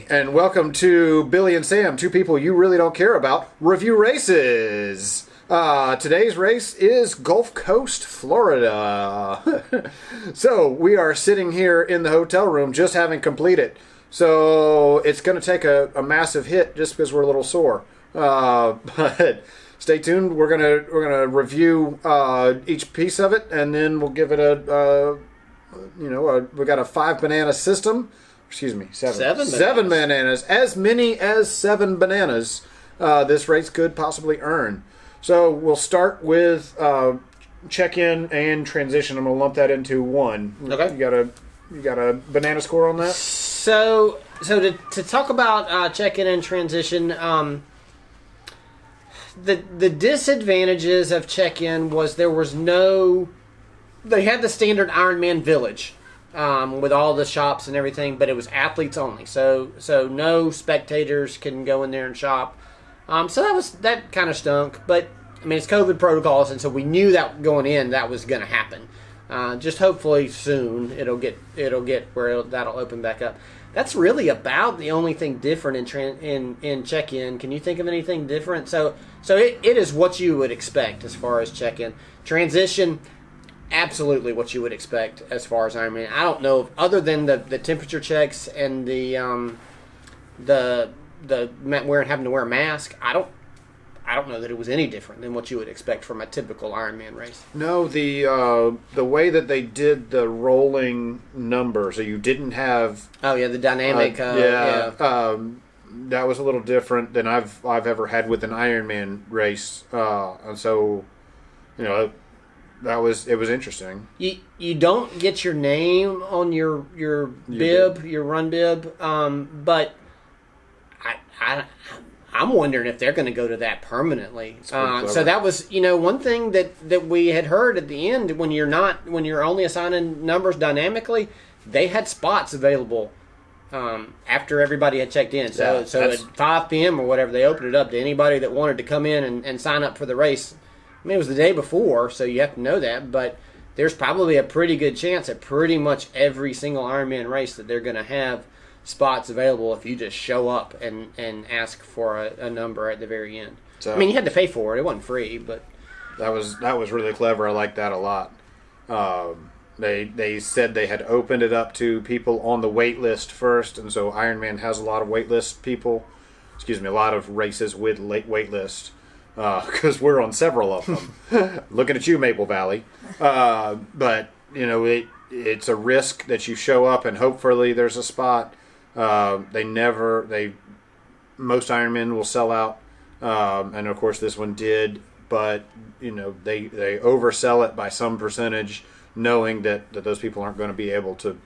everybody, and welcome to Billy and Sam, two people you really don't care about, review races. Today's race is Gulf Coast, Florida. So we are sitting here in the hotel room just having completed. So it's going to take a massive hit just because we're a little sore. But stay tuned. We're gonna review each piece of it, and then we'll give it we got a 5-banana system. Excuse me, seven bananas. As many as 7 bananas this race could possibly earn. So we'll start with check-in and transition. I'm going to lump that into one. Okay. You got a banana score on that? So to talk about check-in and transition, the disadvantages of check-in was there was no. They had the standard Ironman Village with all the shops and everything, but it was athletes only. So no spectators can go in there and shop. So that kind of stunk. But I mean, it's COVID protocols, and so we knew that going in that was going to happen. Just hopefully soon it'll get where that'll open back up. That's really about the only thing different in check-in. Can you think of anything different? So it is what you would expect as far as check-in. Transition, absolutely what you would expect as far as Ironman. I don't know, other than the temperature checks and the having to wear a mask. I don't know that it was any different than what you would expect from a typical Ironman race. No, the way that they did the rolling number, so you didn't have the dynamic. That was a little different than I've ever had with an Ironman race, and so it was interesting. You don't get your name on your bib, your run bib, but I'm wondering if they're going to go to that permanently. So that was, one thing that we had heard at the end when you're only assigning numbers dynamically, they had spots available after everybody had checked in. So at 5 p.m. or whatever, they opened it up to anybody that wanted to come in and sign up for the race. I mean, it was the day before, so you have to know that, but there's probably a pretty good chance at pretty much every single Ironman race that they're going to have spots available if you just show up and ask for a number at the very end. So, I mean, you had to pay for it. It wasn't free, but that was really clever. I like that a lot. They said they had opened it up to people on the wait list first, and so Ironman has a lot of wait list people. A lot of races with wait list. Because we're on several of them. Looking at you, Maple Valley. But, it's a risk that you show up and hopefully there's a spot. Most Ironmen will sell out. And, of course, this one did. But, they oversell it by some percentage, knowing that those people aren't going to be able to,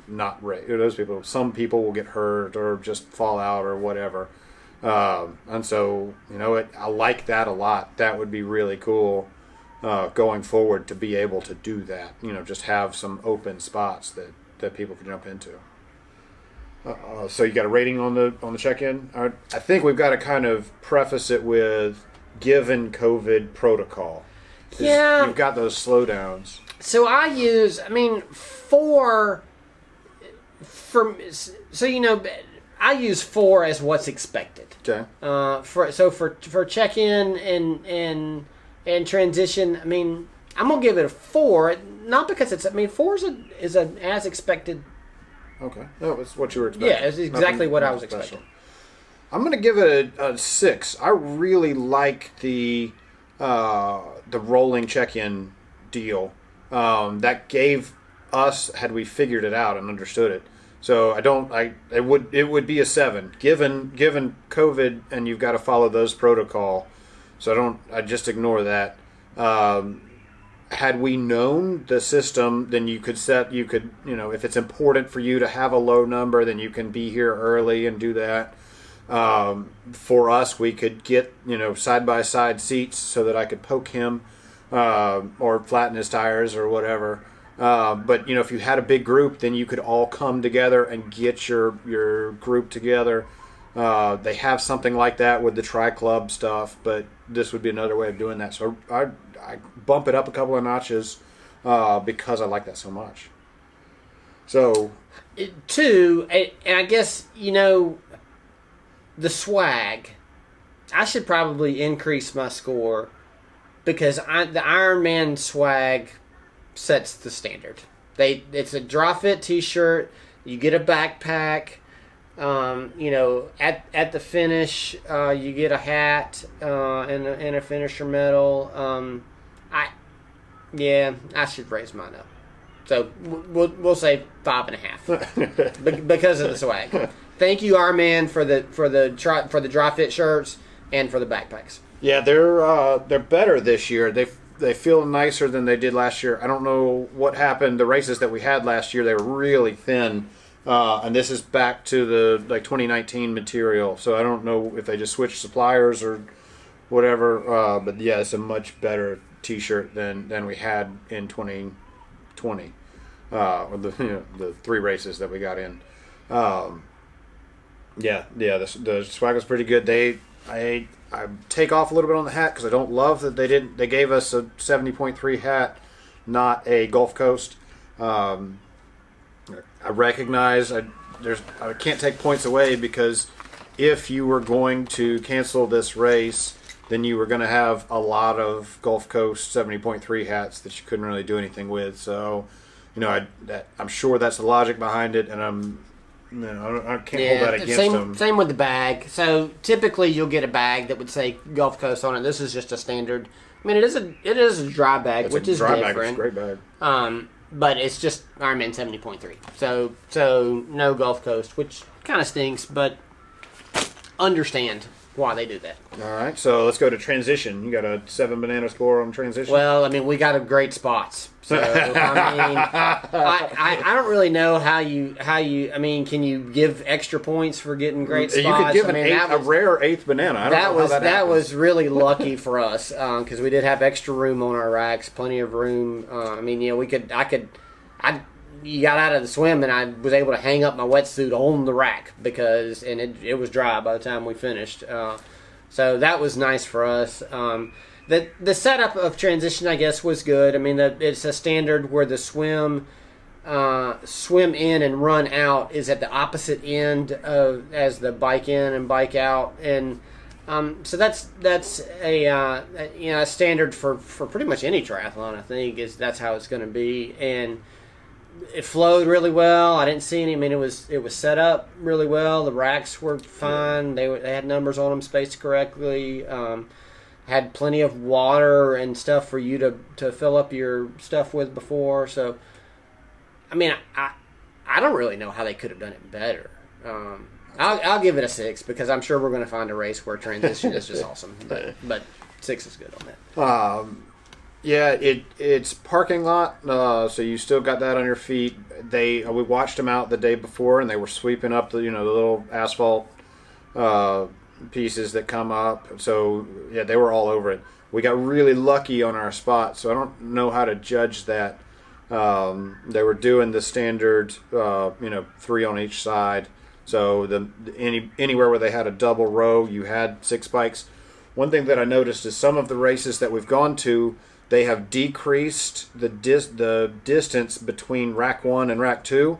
not race. Some people will get hurt or just fall out or whatever. And so, I like that a lot. That would be really cool going forward to be able to do that. Just have some open spots that people can jump into. So you got a rating on the check-in? I think we've got to kind of preface it with given COVID protocol. Yeah. You've got those slowdowns. So I use, 4 I use 4 as what's expected. Okay. For check-in and transition, I'm gonna give it a 4. Not because it's. 4 is an as expected. Okay, that was what you were expecting. Yeah, it's exactly what I was expecting. I'm gonna give it a 6. I really like the rolling check-in deal. That gave us, had we figured it out and understood it. So it would be a 7 given COVID, and you've got to follow those protocol. So I just ignore that. Had we known the system, then you could if it's important for you to have a low number, then you can be here early and do that. For us, we could get side by side seats so that I could poke him or flatten his tires or whatever. But if you had a big group, then you could all come together and get your group together. They have something like that with the tri-club stuff, but this would be another way of doing that. So I bump it up a couple of notches because I like that so much. So, two, and I guess the swag, I should probably increase my score because the Ironman swag sets the standard. It's a dry fit T-shirt. You get a backpack. At the finish, you get a hat and a finisher medal. I should raise mine up. So we'll say 5.5 because of the swag. Thank you, Ironman, for the dry fit shirts and for the backpacks. Yeah, they're better this year. They feel nicer than they did last year. I don't know what happened. The races that we had last year, they were really thin, and this is back to the 2019 material. So I don't know if they just switched suppliers or whatever. But yeah, it's a much better T-shirt than we had in 2020, with the 3 races that we got in. The swag was pretty good. I take off a little bit on the hat because I don't love that they gave us a 70.3 hat, not a Gulf Coast. I recognize I can't take points away because if you were going to cancel this race, then you were going to have a lot of Gulf Coast 70.3 hats that you couldn't really do anything with. So, I'm sure that's the logic behind it, and I can't hold that against them. Same with the bag. So typically you'll get a bag that would say Gulf Coast on it. This is just a standard. I mean, it is a dry bag, which is different. Bag. It's a great bag. But it's just Ironman 70.3. So no Gulf Coast, which kind of stinks, but understand why they do that. All right, so let's go to transition. You got a 7 banana score on transition? Well, I mean, we got a great spots. So, I mean, I don't really know how you, I mean, can you give extra points for getting great spots? You could give a rare 8th banana. I don't know how that was really lucky for us because we did have extra room on our racks, plenty of room. You got out of the swim and I was able to hang up my wetsuit on the rack because it was dry by the time we finished. So that was nice for us. The setup of transition, I guess, was good. I mean, it's a standard where the swim in and run out is at the opposite end as the bike in and bike out, and so that's a standard for pretty much any triathlon. I think that's how it's going to be, and it flowed really well. I didn't see any. I mean, it was set up really well. The racks were fine. They had numbers on them spaced correctly. Had plenty of water and stuff for you to fill up your stuff with before. So, I mean, I don't really know how they could have done it better. I'll give it a 6 because I'm sure we're going to find a race where transition is just awesome. But 6 is good on that. Yeah, it's parking lot, so you still got that on your feet. We watched them out the day before, and they were sweeping up the little asphalt pieces that come up. So yeah, they were all over it. We got really lucky on our spot, so I don't know how to judge that. They were doing the standard, 3 on each side. So anywhere where they had a double row, you had 6 bikes. One thing that I noticed is some of the races that we've gone to, they have decreased the distance between rack 1 and rack 2,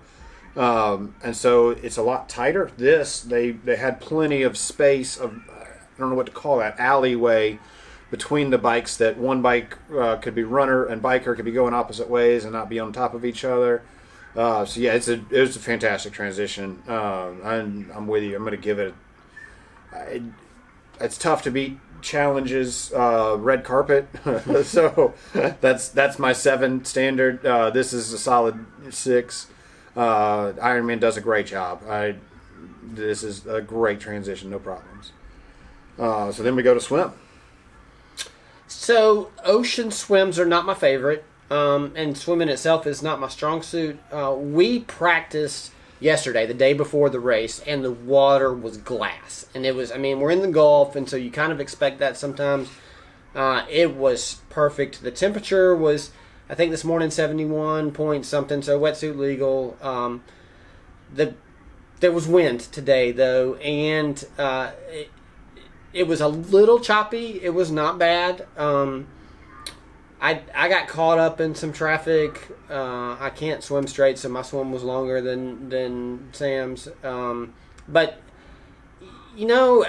and so it's a lot tighter. They had plenty of space of, I don't know what to call that, alleyway between the bikes, that one bike could be runner and biker could be going opposite ways and not be on top of each other. So yeah, it was a fantastic transition. I'm with you. I'm going to give it. It's tough to beat challenges red carpet, so that's my 7 standard. This is a solid 6. Ironman does a great job. This is a great transition, no problems. So then we go to swim. So ocean swims are not my favorite, and swimming itself is not my strong suit. We practiced yesterday, the day before the race, and the water was glass. And it was, I mean, we're in the Gulf, and so you kind of expect that sometimes. It was perfect. The temperature was, I think this morning, 71 point something, so wetsuit legal. There was wind today, though, and it was a little choppy. It was not bad. I got caught up in some traffic. I can't swim straight, so my swim was longer than Sam's. But you know,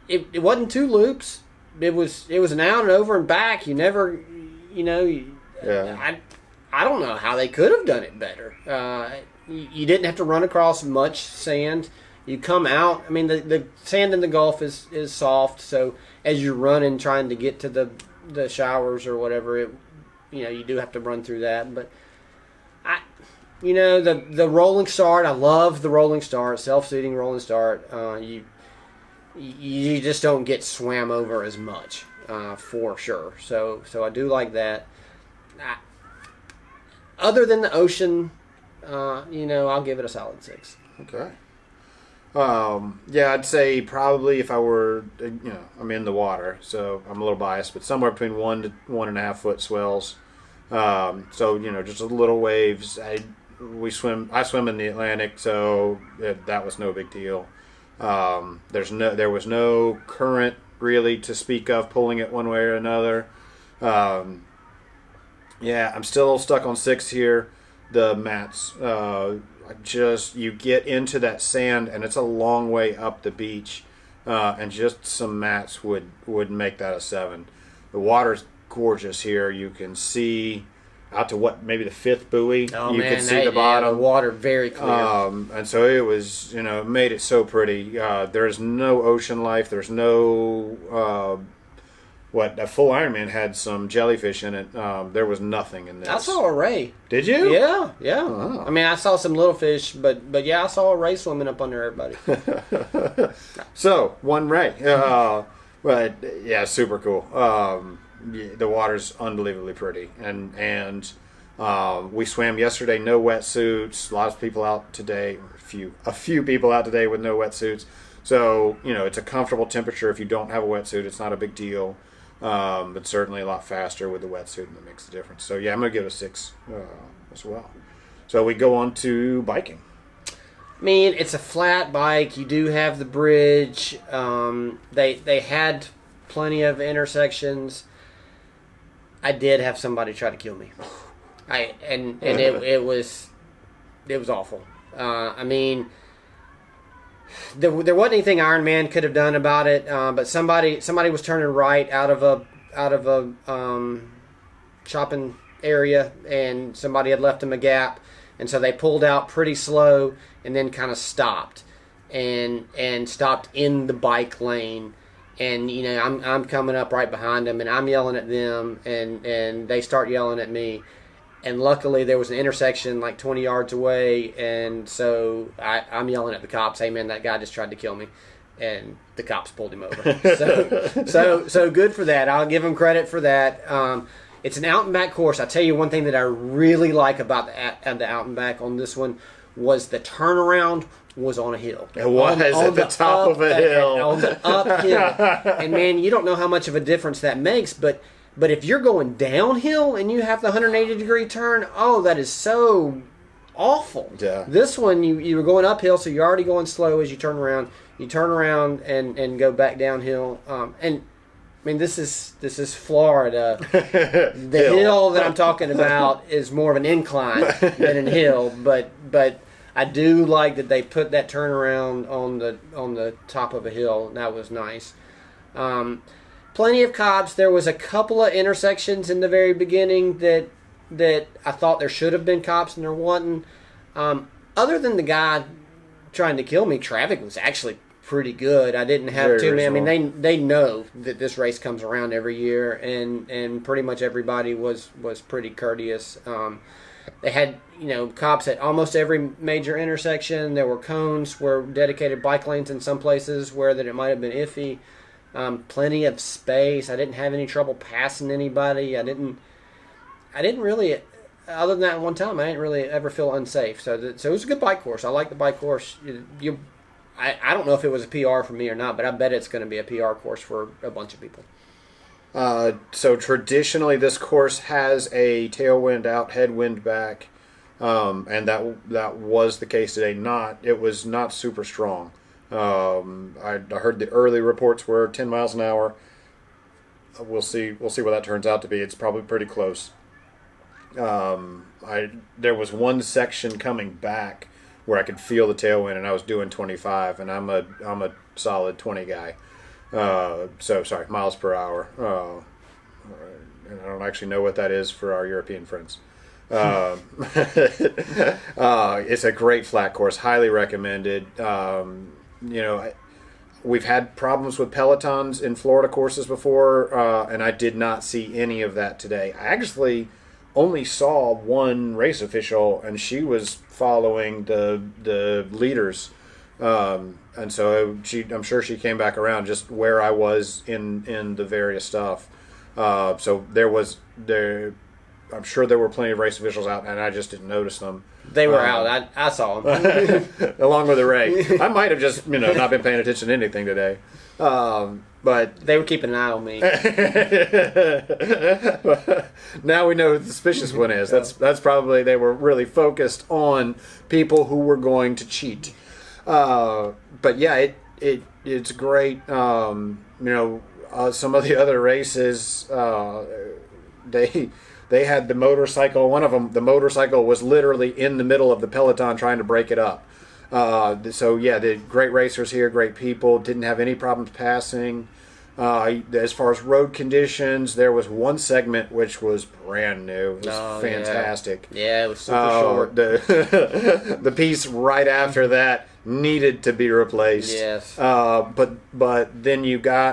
it wasn't 2 loops. It was an out and over and back. You never, you know, Yeah. I don't know how they could have done it better. You didn't have to run across much sand. You come out. I mean, the sand in the Gulf is soft, so as you're running, trying to get to the showers or whatever, you do have to run through that. But the rolling start. I love the rolling start, self-seating rolling start. You just don't get swam over as much, for sure. So I do like that. Other than the ocean, I'll give it a solid 6. Okay. Yeah, I'd say probably if I were, I'm in the water, so I'm a little biased, but somewhere between 1 to 1.5 foot swells. So just a little waves. I swim in the Atlantic, so that was no big deal. There was no current really to speak of pulling it one way or another. Yeah, I'm still stuck on 6 here. The mats, you get into that sand and it's a long way up the beach, and just some mats would make that a 7. The water's gorgeous here. You can see out to maybe the 5th buoy. Oh You man, can see the bottom. the water very clear. And so it was, it made it so pretty. There's no ocean life. There's no a full Ironman had some jellyfish in it. There was nothing in this. I saw a ray. Did you? Yeah. Oh. I mean, I saw some little fish, but yeah, I saw a ray swimming up under everybody. So, one ray. But yeah, super cool. The water's unbelievably pretty, and we swam yesterday. No wetsuits. Lots of people out today. A few people out today with no wetsuits. So it's a comfortable temperature. If you don't have a wetsuit, it's not a big deal. But certainly a lot faster with the wetsuit, and that makes a difference. So yeah, I'm gonna give it a 6 as well. So we go on to biking. I mean, it's a flat bike. You do have the bridge. They had plenty of intersections. I did have somebody try to kill me. It was awful. I mean, there wasn't anything Ironman could have done about it. But somebody was turning right out of a shopping area, and somebody had left them a gap, and so they pulled out pretty slow and then kind of stopped and stopped in the bike lane. And I'm coming up right behind them, and I'm yelling at them, and they start yelling at me. And luckily there was an intersection like 20 yards away, and so I'm yelling at the cops, "Hey man, that guy just tried to kill me," and the cops pulled him over. So good for that. I'll give him credit for that. It's an out and back course. I tell you one thing that I really like about the out and back on this one was the turnaround was on a hill. It was at the top of a hill. On the uphill. And man, you don't know how much of a difference that makes, but if you're going downhill and you have the 180-degree turn, oh, that is so awful. Yeah. This one, you were going uphill, so you're already going slow as you turn around. You turn around and go back downhill. And I mean, this is Florida. The hill that I'm talking about is more of an incline than a hill, but I do like that they put that turnaround on the top of a hill. That was nice. Plenty of cops. There was a couple of intersections in the very beginning that I thought there should have been cops, and there wasn't. Other than the guy trying to kill me, traffic was actually pretty good. I didn't have too many. I mean, they know that this race comes around every year, and pretty much everybody was pretty courteous. They had cops at almost every major intersection. There were cones, were dedicated bike lanes in some places where that it might have been iffy. Plenty of space. I didn't have any trouble passing anybody. I didn't really, other than that one time, I didn't really ever feel unsafe. So it was a good bike course. I like the bike course. I don't know if it was a PR for me or not, but I bet it's going to be a PR course for a bunch of people. So traditionally, this course has a tailwind out, headwind back, and that was the case today. It was not super strong. I heard the early reports were 10 miles an hour. We'll see what that turns out to be. It's probably pretty close. There was one section coming back where I could feel the tailwind, and I was doing 25, and I'm a solid 20 guy. So sorry, miles per hour. And I don't actually know what that is for our European friends. It's a great flat course, highly recommended. We've had problems with pelotons in Florida courses before, and I did not see any of that today. I actually only saw one race official, and she was following the leaders, and so I'm sure she came back around just where I was in the various stuff. So I'm sure there were plenty of race officials out, and I just didn't notice them. They were out. I saw them. Along with the Ray. I might have just, not been paying attention to anything today. But they were keeping an eye on me. Now we know who the suspicious one is. That's probably, they were really focused on people who were going to cheat. But yeah, it's great. Some of the other races, they had the motorcycle. One of them, the motorcycle was literally in the middle of the peloton trying to break it up. So yeah, the great racers here, great people. Didn't have any problems passing. As far as road conditions, there was one segment which was brand new. It was fantastic. Yeah, it was super short. The piece right after that needed to be replaced. Yes. But then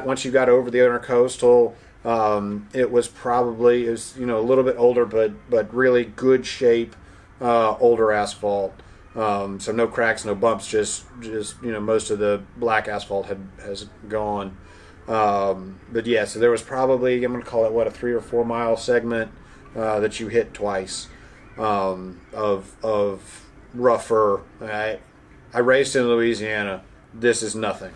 once you got over the intercoastal, it was a little bit older, but really good shape, older asphalt. So no cracks, no bumps, just most of the black asphalt has gone. But yeah, so there was probably, I'm going to call it a 3 or 4 mile segment that you hit twice of rougher. I raced in Louisiana. This is nothing.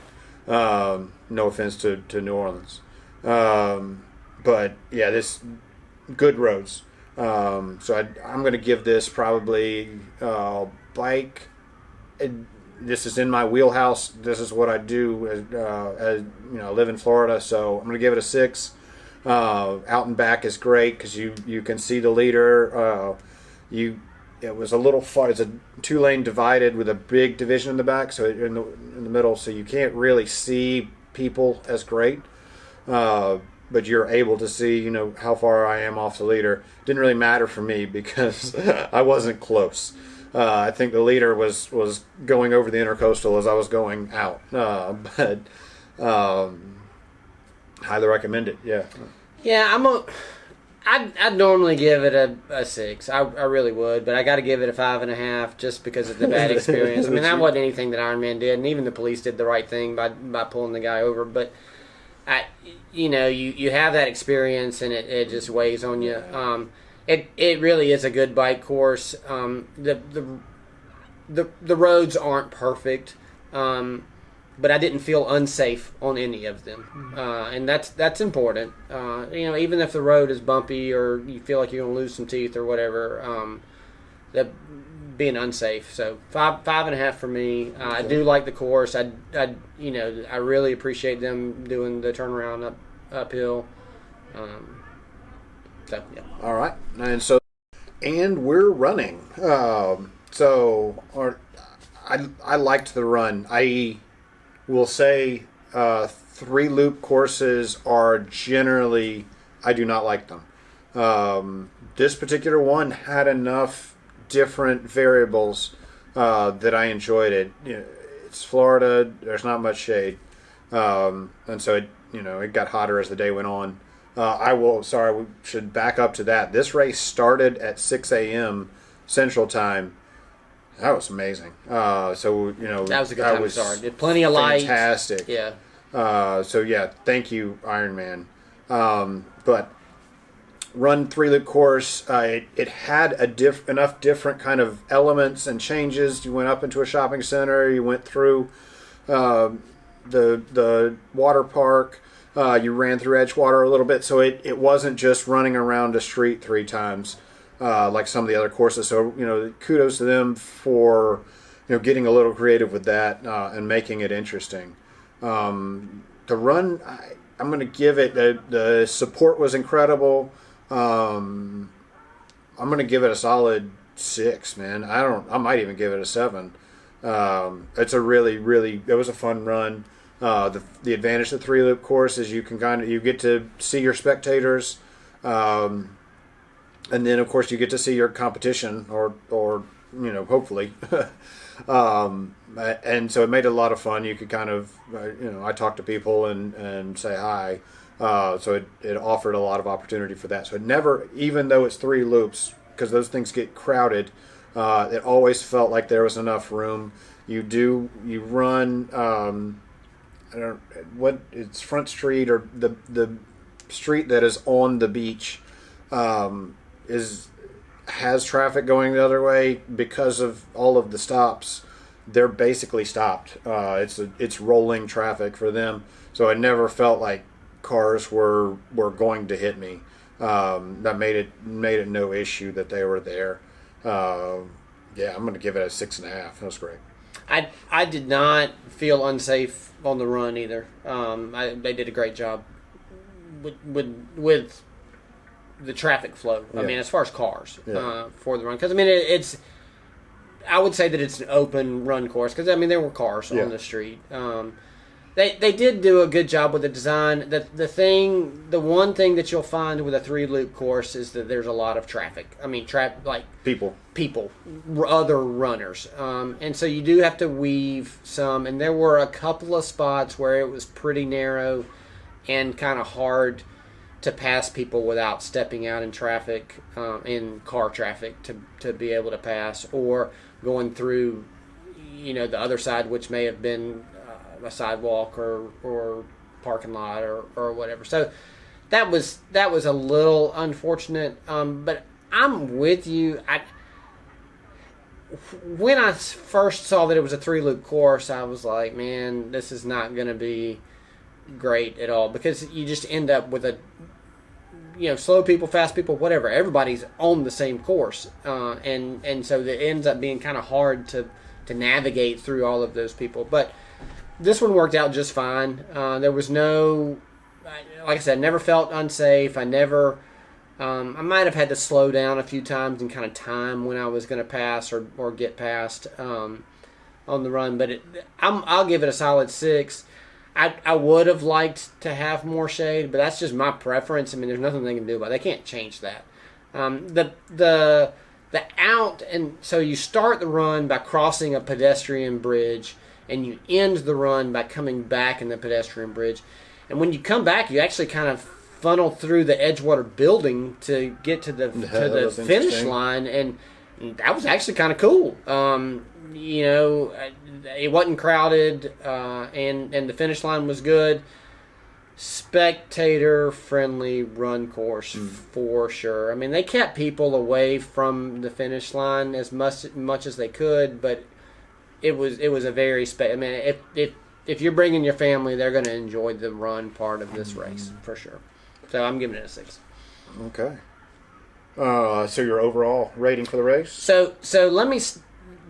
No offense to New Orleans. But yeah, this good roads. So I'm going to give this probably bike. This is in my wheelhouse. This is what I do. As I live in Florida, so I'm going to give it a 6. Out and back is great because you can see the leader. It was a little far. It's a 2-lane divided with a big division in the back, so in the middle, so you can't really see people as great. But you're able to see, how far I am off the leader. Didn't really matter for me because I wasn't close. I think the leader was going over the intercoastal as I was going out. But highly recommend it. Yeah. Yeah, I'd normally give it a 6. I really would, but I got to give it a 5.5 just because of the bad experience. I mean, that wasn't anything that Ironman did, and even the police did the right thing by pulling the guy over. But you have that experience, and it just weighs on you. It really is a good bike course. The roads aren't perfect, but I didn't feel unsafe on any of them, and that's important. Even if the road is bumpy or you feel like you're going to lose some teeth or whatever, that being unsafe. So 5.5 for me. Okay. I do like the course. I really appreciate them doing the turnaround uphill. So yeah. All right, and we're running. I liked the run. I will say 3-loop courses are generally, I do not like them. This particular one had enough different variables that I enjoyed it. It's Florida. There's not much shade, and so it got hotter as the day went on. We should back up to that. This race started at 6 a.m. Central Time. That was amazing. That was a good time to start. Plenty of light. Fantastic. Yeah. Thank you, Ironman. But run 3-loop course. It had enough different kind of elements and changes. You went up into a shopping center. You went through the water park. You ran through Edgewater a little bit, so it wasn't just running around a street 3 times like some of the other courses. So kudos to them for getting a little creative with that and making it interesting. The run, I'm going to give it the support was incredible. I'm going to give it a solid 6, man. I might even give it a 7. It's a really it was a fun run. The advantage of the 3-loop course is you can you get to see your spectators, and then of course you get to see your competition or hopefully. And so it made it a lot of fun. You could kind of, I talked to people and say hi. So it offered a lot of opportunity for that. So it never, even though it's 3 loops, because those things get crowded, it always felt like there was enough room. You run, I don't what it's Front Street or the street that is on the beach, has traffic going the other way because of all of the stops. They're basically stopped. It's rolling traffic for them, so it never felt like cars were going to hit me. That made it no issue that they were there. Yeah, I'm going to give it a 6.5. That was great. I did not feel unsafe on the run either. They did a great job with the traffic flow. Yeah. I mean, as far as cars Yeah. for the run, because I mean it's. I would say that it's an open run course because I mean there were cars Yeah. on the street. They did do a good job with the design. The one thing that you'll find with a 3-loop course is that there's a lot of traffic. I mean, People. other runners, and so you do have to weave some. And there were a couple of spots where it was pretty narrow and kind of hard to pass people without stepping out in traffic, in car traffic, to be able to pass, or going through, the other side, which may have been a sidewalk or parking lot or whatever. So that was a little unfortunate. But I'm with you. When I first saw that it was a 3-loop course, I was like, man, this is not going to be great at all, because you just end up with slow people, fast people, whatever. Everybody's on the same course, and so it ends up being kind of hard to navigate through all of those people. But this one worked out just fine. There was no, like I said, never felt unsafe. I never, I might have had to slow down a few times and kind of time when I was going to pass or get past on the run. But I'll give it a solid 6. I would have liked to have more shade, but that's just my preference. I mean, there's nothing they can do about it. They can't change that. The out, and so you start the run by crossing a pedestrian bridge, and you end the run by coming back in the pedestrian bridge. And when you come back, you actually kind of funnel through the Edgewater building to get to the finish line, and that was actually kind of cool. It wasn't crowded, and the finish line was good. Spectator-friendly run course for sure. I mean, they kept people away from the finish line as much as they could, but it was a very I mean, if you're bringing your family, they're going to enjoy the run part of this race for sure. So I'm giving it a 6. Okay. So your overall rating for the race? So let me.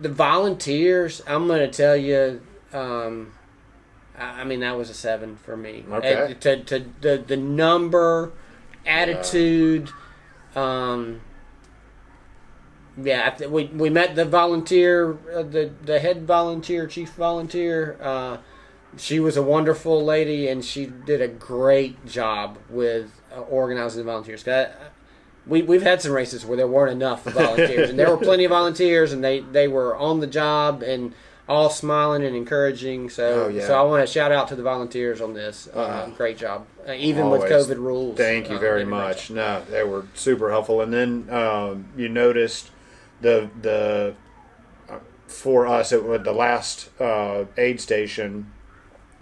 The volunteers, I'm going to tell you. I mean, that was a 7 for me. Okay. To the number, attitude. We met the volunteer, the head volunteer, chief volunteer. She was a wonderful lady, and she did a great job with organizing the volunteers. We've had some races where there weren't enough volunteers, and there were plenty of volunteers, and they were on the job and all smiling and encouraging. So I want to shout out to the volunteers on this. Great job, even Always. with COVID rules. Thank you very much. No, they were super helpful. And then you noticed the for us at the last aid station,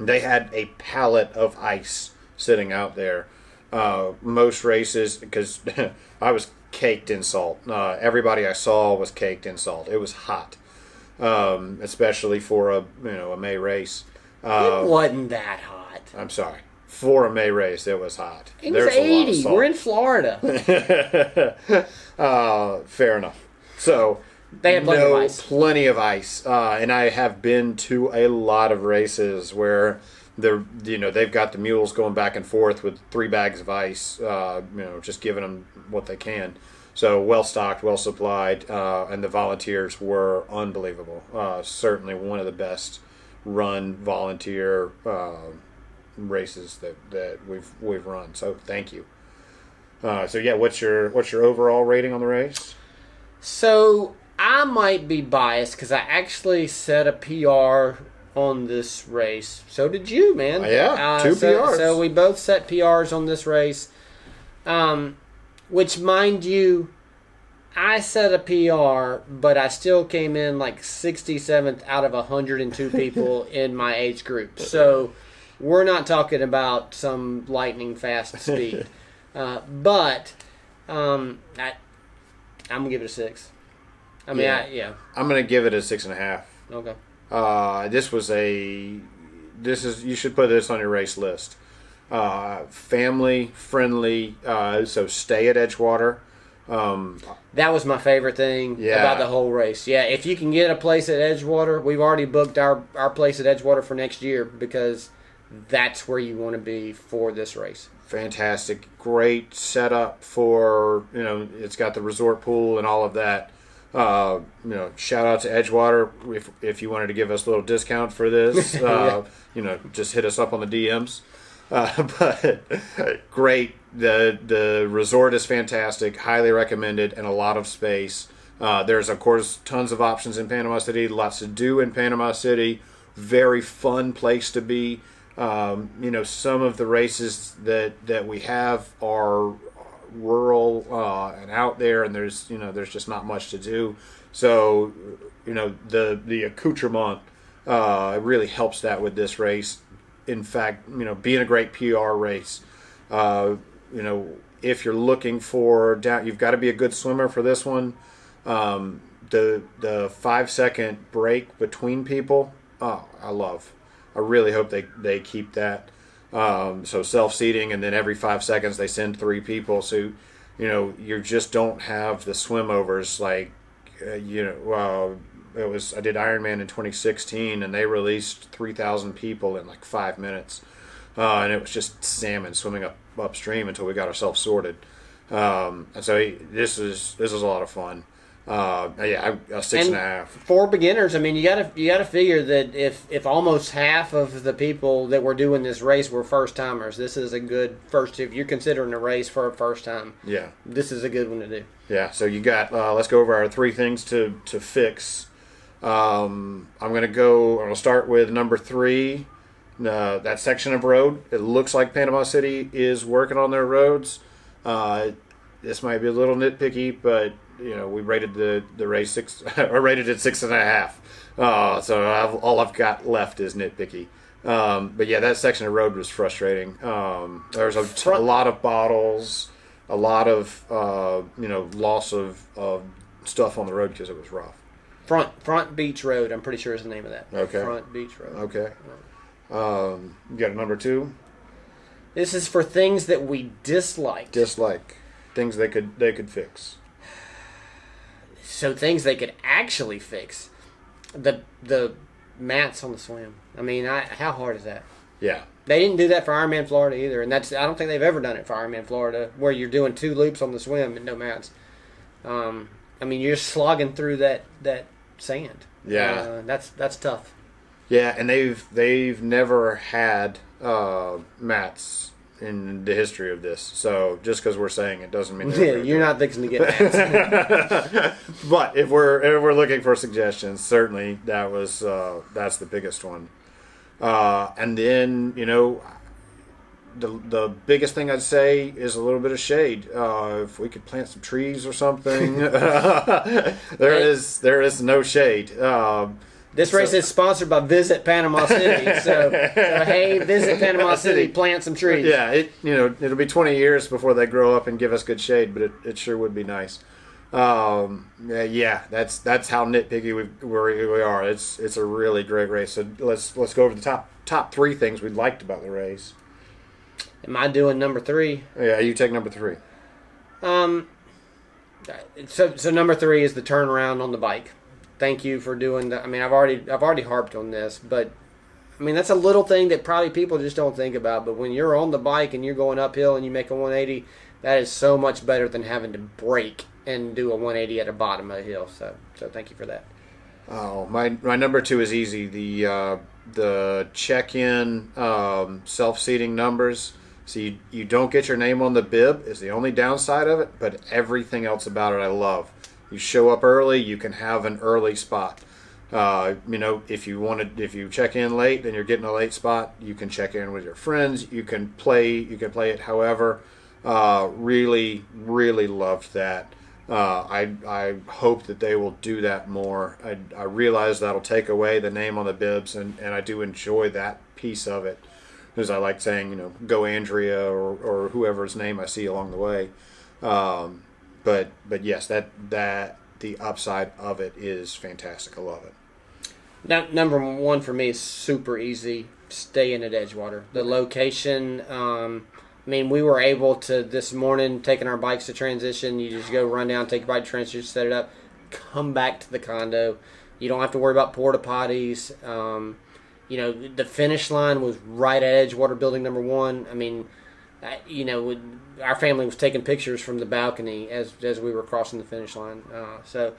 they had a pallet of ice sitting out there. Most races, because I was caked in salt. Everybody I saw was caked in salt. It was hot, especially for a May race. It wasn't that hot. I'm sorry. For a May race, it was hot. It was 80. We're in Florida. Fair enough. So they had plenty of ice. And I have been to a lot of races where they've got the mules going back and forth with 3 bags of ice, just giving them what they can. So well stocked, well supplied, and the volunteers were unbelievable. Certainly one of the best run volunteer races that we've run. So thank you. So yeah, what's your overall rating on the race? So I might be biased because I actually set a PR on this race. So did you, man? Yeah, two PRs. So we both set PRs on this race. Which, mind you, I set a PR, but I still came in like 67th out of 102 people in my age group. So we're not talking about some lightning fast speed. But I'm going to give it a 6. I mean, yeah. I'm going to give it a 6.5. Okay. You should put this on your race list. Family friendly, so stay at Edgewater. That was my favorite thing about the whole race. Yeah, if you can get a place at Edgewater, we've already booked our place at Edgewater for next year because that's where you want to be for this race. Fantastic. Great setup for, it's got the resort pool and all of that. Shout out to Edgewater. If you wanted to give us a little discount for this, just hit us up on the DMs. But great. The resort is fantastic. Highly recommended, and a lot of space. There's, of course, tons of options in Panama City. Lots to do in Panama City. Very fun place to be. Some of the races that we have are rural and out there, and there's just not much to do. So, the accoutrement really helps that with this race. In fact, being a great PR race, if you're looking for you've got to be a good swimmer for this one. The 5-second break between people, I really hope they keep that. So self-seating, and then every 5 seconds they send 3 people. So, you just don't have the swim overs like, I did Ironman in 2016, and they released 3,000 people in like 5 minutes, and it was just salmon swimming upstream until we got ourselves sorted. And so this is a lot of fun. A 6.5. For beginners, I mean, you gotta figure that if almost half of the people that were doing this race were first timers, this is a good first. If you're considering a race for a first time, this is a good one to do. Yeah. So you got. Let's go over our 3 things to fix. I'm gonna start with number 3. That section of road. It looks like Panama City is working on their roads. This might be a little nitpicky, but we rated the race 6, or rated it 6.5. So all I've got left is nitpicky. But yeah, that section of road was frustrating. There's a lot of bottles, a lot of loss of stuff on the road because it was rough. Front Beach Road, I'm pretty sure is the name of that. Okay. Front Beach Road. Okay. You got a number 2? This is for things that we dislike. Things they could fix. So things they could actually fix. The mats on the swim. I mean, how hard is that? Yeah. They didn't do that for Ironman Florida either, and I don't think they've ever done it for Ironman Florida, where you're doing 2 loops on the swim and no mats. I mean, you're just slogging through that sand. Yeah. That's tough. Yeah, and they've never had mats in the history of this. So just because we're saying it doesn't mean you're not fixing to get mats. But if we're looking for suggestions, certainly that's the biggest one. And then the biggest thing I'd say is a little bit of shade. If we could plant some trees or something, there is no shade. This race is sponsored by Visit Panama City. So hey, Visit Panama City, plant some trees. Yeah, it'll be 20 years before they grow up and give us good shade, but it sure would be nice. That's how nitpicky we are. It's a really great race. So let's go over the top 3 things we liked about the race. Am I doing number 3? Yeah, you take number 3. So number 3 is the turnaround on the bike. Thank you for doing that. I mean, I've already harped on this, but I mean, that's a little thing that probably people just don't think about. But when you're on the bike and you're going uphill and you make a 180, that is so much better than having to brake and do a 180 at the bottom of the hill. So thank you for that. Oh, my number 2 is easy. The check-in self-seating numbers. So you don't get your name on the bib is the only downside of it, but everything else about it I love. You show up early, you can have an early spot. If you check in late and you're getting a late spot, you can check in with your friends. You can play it however. Really, really loved that. I hope that they will do that more. I realize that'll take away the name on the bibs, and I do enjoy that piece of it. Because I like saying, go Andrea or whoever's name I see along the way. But yes, that the upside of it is fantastic. I love it. Now, number 1 for me is super easy. Staying at Edgewater. The location. We were able to this morning taking our bikes to transition. You just go run down, take your bike to transition, set it up, come back to the condo. You don't have to worry about porta potties. The finish line was right at Edgewater building number 1. Our family was taking pictures from the balcony as we were crossing the finish line.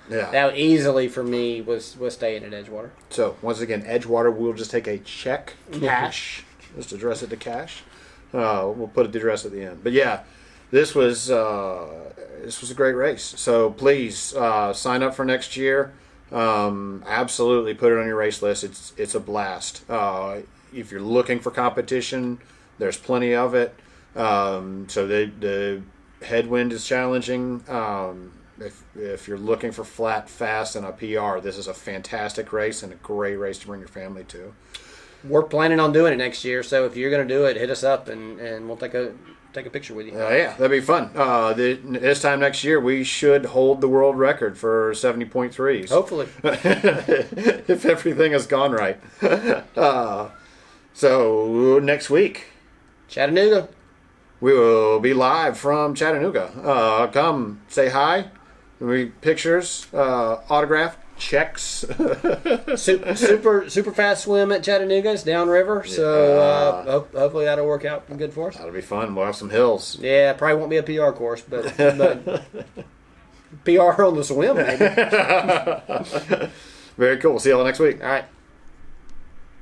That easily for me was staying at Edgewater. So once again, Edgewater, we'll just take a check, cash, just address it to cash. We'll put the address at the end. But yeah, this was a great race. So please sign up for next year. Absolutely put it on your race list. It's a blast. If you're looking for competition, there's plenty of it. So the headwind is challenging. If you're looking for flat, fast, and a PR, this is a fantastic race and a great race to bring your family to. We're planning on doing it next year, so if you're going to do it, hit us up and we'll take a picture with you. Yeah, that'd be fun. This time next year, we should hold the world record for 70.3s. Hopefully. If everything has gone right. So next week, Chattanooga. We will be live from Chattanooga. Come say hi. Pictures, autograph, checks. super fast swim at Chattanooga. It's downriver, so hopefully that'll work out good for us. That'll be fun. We'll have some hills. Yeah, probably won't be a PR course, but PR on the swim, maybe. Very cool. See y'all next week. All right.